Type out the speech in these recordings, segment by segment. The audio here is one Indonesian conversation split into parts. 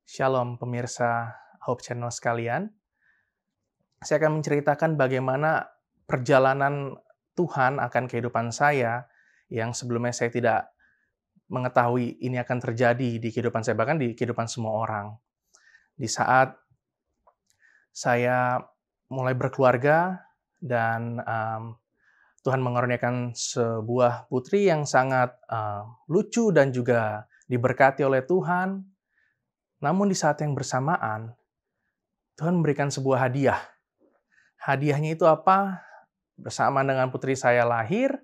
Shalom pemirsa Hope Channel sekalian. Saya akan menceritakan bagaimana perjalanan Tuhan akan kehidupan saya yang sebelumnya saya tidak mengetahui ini akan terjadi di kehidupan saya, bahkan di kehidupan semua orang. Di saat saya mulai berkeluarga dan Tuhan mengaruniakan sebuah putri yang sangat lucu dan juga diberkati oleh Tuhan. Namun di saat yang bersamaan, Tuhan memberikan sebuah hadiah. Hadiahnya itu apa? Bersamaan dengan putri saya lahir,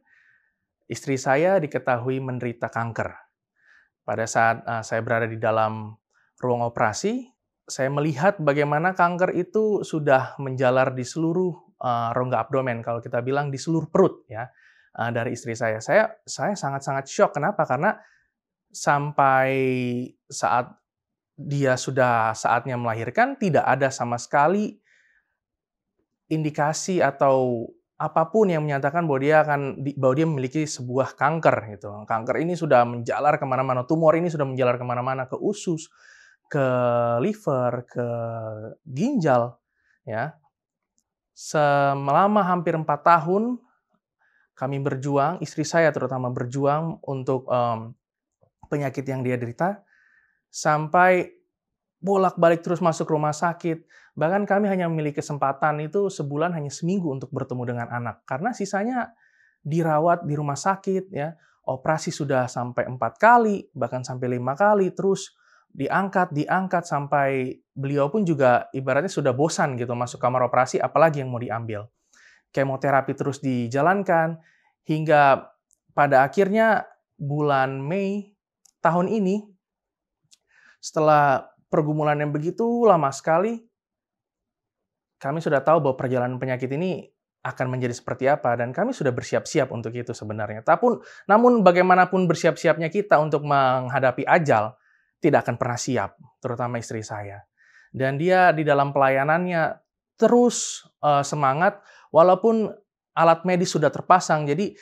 istri saya diketahui menderita kanker. Pada saat saya berada di dalam ruang operasi, saya melihat bagaimana kanker itu sudah menjalar di seluruh rongga abdomen, kalau kita bilang di seluruh perut ya, dari istri saya. Saya sangat-sangat syok. Kenapa? Karena sampai saat dia sudah saatnya melahirkan, tidak ada sama sekali indikasi atau apapun yang menyatakan bahwa dia memiliki sebuah kanker gitu. Kanker ini sudah menjalar kemana-mana, tumor ini sudah menjalar kemana-mana, ke usus, ke liver, ke ginjal, ya. Selama hampir 4 tahun kami berjuang, istri saya terutama berjuang untuk penyakit yang dia derita, sampai bolak-balik terus masuk rumah sakit. Bahkan kami hanya memiliki kesempatan itu sebulan hanya seminggu untuk bertemu dengan anak. Karena sisanya dirawat di rumah sakit, ya. Operasi sudah sampai 4 kali, bahkan sampai 5 kali, terus diangkat sampai beliau pun juga ibaratnya sudah bosan gitu masuk kamar operasi, apalagi yang mau diambil. Kemoterapi terus dijalankan, hingga pada akhirnya bulan Mei tahun ini, setelah pergumulan yang begitu lama sekali, kami sudah tahu bahwa perjalanan penyakit ini akan menjadi seperti apa, dan kami sudah bersiap-siap untuk itu sebenarnya. Namun bagaimanapun bersiap-siapnya kita untuk menghadapi ajal, tidak akan pernah siap, terutama istri saya. Dan dia di dalam pelayanannya terus semangat, walaupun alat medis sudah terpasang, jadi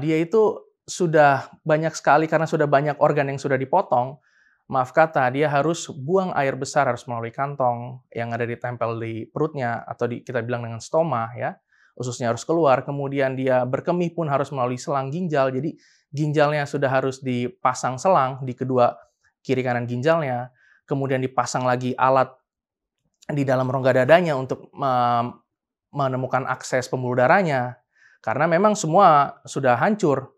dia itu sudah banyak sekali, karena sudah banyak organ yang sudah dipotong, maaf kata, dia harus buang air besar, harus melalui kantong yang ada ditempel di perutnya, atau kita bilang dengan stoma, ya. Ususnya harus keluar, kemudian dia berkemih pun harus melalui selang ginjal, jadi ginjalnya sudah harus dipasang selang di kedua kiri kanan ginjalnya, kemudian dipasang lagi alat di dalam rongga dadanya untuk menemukan akses pembuluh darahnya, karena memang semua sudah hancur.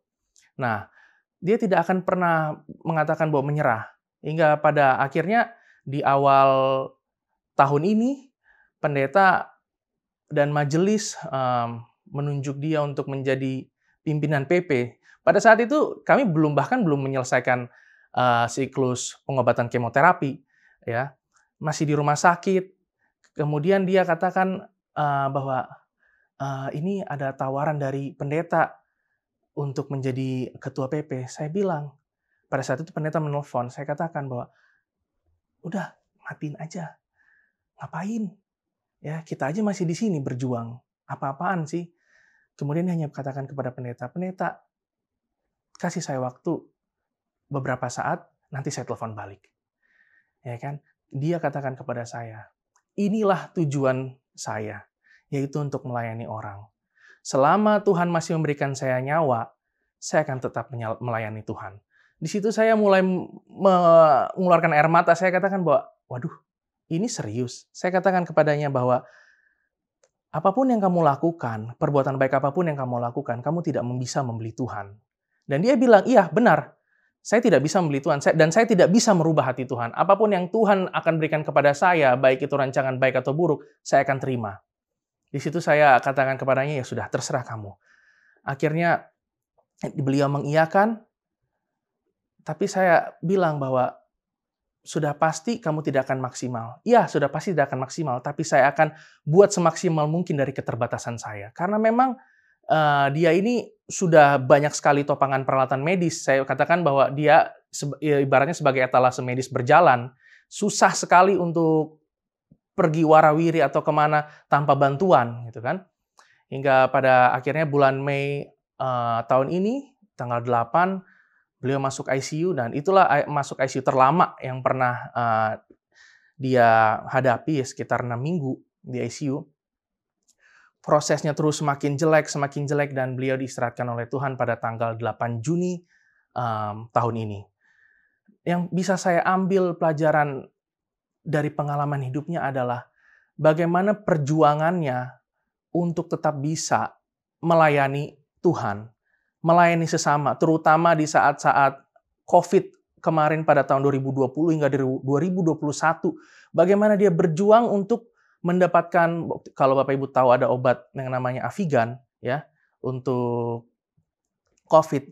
Nah, dia tidak akan pernah mengatakan bahwa menyerah. Hingga pada akhirnya di awal tahun ini, pendeta dan majelis menunjuk dia untuk menjadi pimpinan PP. Pada saat itu kami bahkan belum menyelesaikan siklus pengobatan kemoterapi, ya, masih di rumah sakit. Kemudian dia katakan bahwa ini ada tawaran dari pendeta untuk menjadi ketua PP. Saya bilang, pada saat itu pendeta menelpon, saya katakan bahwa, udah, matiin aja. Ngapain? Ya, kita aja masih di sini berjuang. Apa-apaan sih? Kemudian hanya katakan kepada pendeta, pendeta, kasih saya waktu beberapa saat, nanti saya telepon balik. Ya kan? Dia katakan kepada saya, inilah tujuan saya, yaitu untuk melayani orang. Selama Tuhan masih memberikan saya nyawa, saya akan tetap melayani Tuhan. Di situ saya mulai mengeluarkan air mata. Saya katakan bahwa, waduh, ini serius. Saya katakan kepadanya bahwa apapun yang kamu lakukan, perbuatan baik apapun yang kamu lakukan, kamu tidak bisa membeli Tuhan. Dan dia bilang, iya benar, saya tidak bisa membeli Tuhan, dan saya tidak bisa merubah hati Tuhan. Apapun yang Tuhan akan berikan kepada saya, baik itu rancangan baik atau buruk, saya akan terima. Di situ saya katakan kepadanya, ya sudah, terserah kamu. Akhirnya beliau mengiyakan. Tapi saya bilang bahwa, sudah pasti kamu tidak akan maksimal. Iya, sudah pasti tidak akan maksimal, tapi saya akan buat semaksimal mungkin dari keterbatasan saya. Karena memang dia ini sudah banyak sekali topangan peralatan medis. Saya katakan bahwa dia ibaratnya sebagai etalase medis berjalan. Susah sekali untuk pergi warawiri atau kemana tanpa bantuan, gitu kan. Hingga pada akhirnya bulan Mei tahun ini, tanggal 8, Beliau masuk ICU dan itulah masuk ICU terlama yang pernah dia hadapi, ya, sekitar 6 minggu di ICU. Prosesnya terus semakin jelek, dan beliau diistirahatkan oleh Tuhan pada tanggal 8 Juni tahun ini. Yang bisa saya ambil pelajaran dari pengalaman hidupnya adalah bagaimana perjuangannya untuk tetap bisa melayani Tuhan, melayani sesama, terutama di saat-saat COVID kemarin pada tahun 2020 hingga 2021. Bagaimana dia berjuang untuk mendapatkan, kalau Bapak Ibu tahu ada obat yang namanya Avigan, ya, untuk COVID.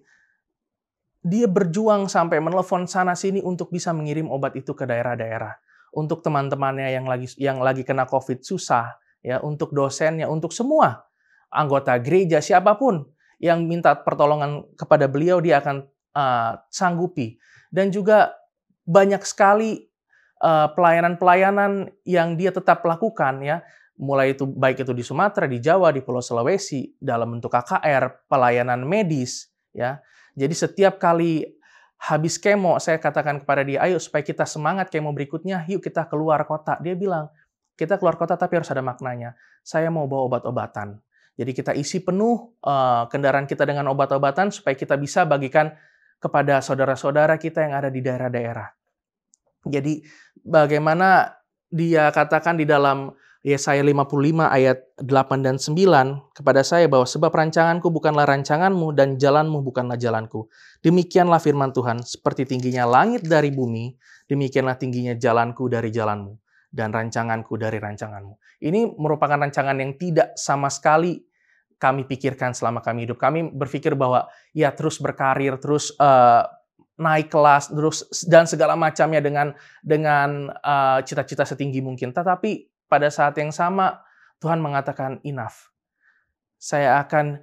Dia berjuang sampai menelepon sana-sini untuk bisa mengirim obat itu ke daerah-daerah. Untuk teman-temannya yang lagi kena COVID susah, ya, untuk dosennya, untuk semua anggota gereja, siapapun yang minta pertolongan kepada beliau, dia akan sanggupi. Dan juga banyak sekali pelayanan-pelayanan yang dia tetap lakukan, ya, mulai itu baik itu di Sumatera, di Jawa, di Pulau Sulawesi, dalam bentuk KKR, pelayanan medis, ya. Jadi setiap kali habis kemo, saya katakan kepada dia, ayo supaya kita semangat kemo berikutnya, yuk kita keluar kota. Dia bilang, kita keluar kota tapi harus ada maknanya. Saya mau bawa obat-obatan. Jadi kita isi penuh kendaraan kita dengan obat-obatan supaya kita bisa bagikan kepada saudara-saudara kita yang ada di daerah-daerah. Jadi bagaimana dia katakan di dalam Yesaya 55 ayat 8 dan 9 kepada saya bahwa sebab rancanganku bukanlah rancanganmu dan jalanmu bukanlah jalanku. Demikianlah firman Tuhan, seperti tingginya langit dari bumi, demikianlah tingginya jalanku dari jalanmu dan rancanganku dari rancanganmu. Ini merupakan rancangan yang tidak sama sekali kami pikirkan selama kami hidup. Kami berpikir bahwa ya terus berkarir, terus naik kelas, terus dan segala macamnya dengan cita-cita setinggi mungkin. Tetapi pada saat yang sama Tuhan mengatakan enough. Saya akan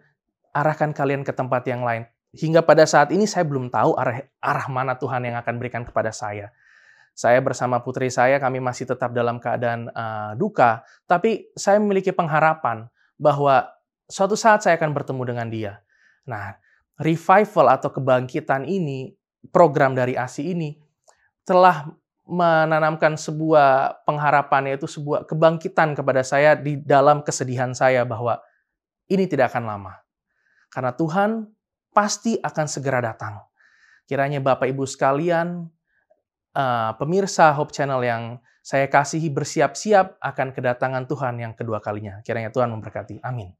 arahkan kalian ke tempat yang lain. Hingga pada saat ini saya belum tahu arah mana Tuhan yang akan berikan kepada saya. Saya bersama putri saya, kami masih tetap dalam keadaan duka. Tapi saya memiliki pengharapan bahwa suatu saat saya akan bertemu dengan dia. Nah, revival atau kebangkitan ini, program dari ASI ini, telah menanamkan sebuah pengharapan, yaitu sebuah kebangkitan kepada saya di dalam kesedihan saya bahwa ini tidak akan lama. Karena Tuhan pasti akan segera datang. Kiranya Bapak Ibu sekalian, pemirsa Hope Channel yang saya kasihi, bersiap-siap akan kedatangan Tuhan yang kedua kalinya. Kiranya Tuhan memberkati. Amin.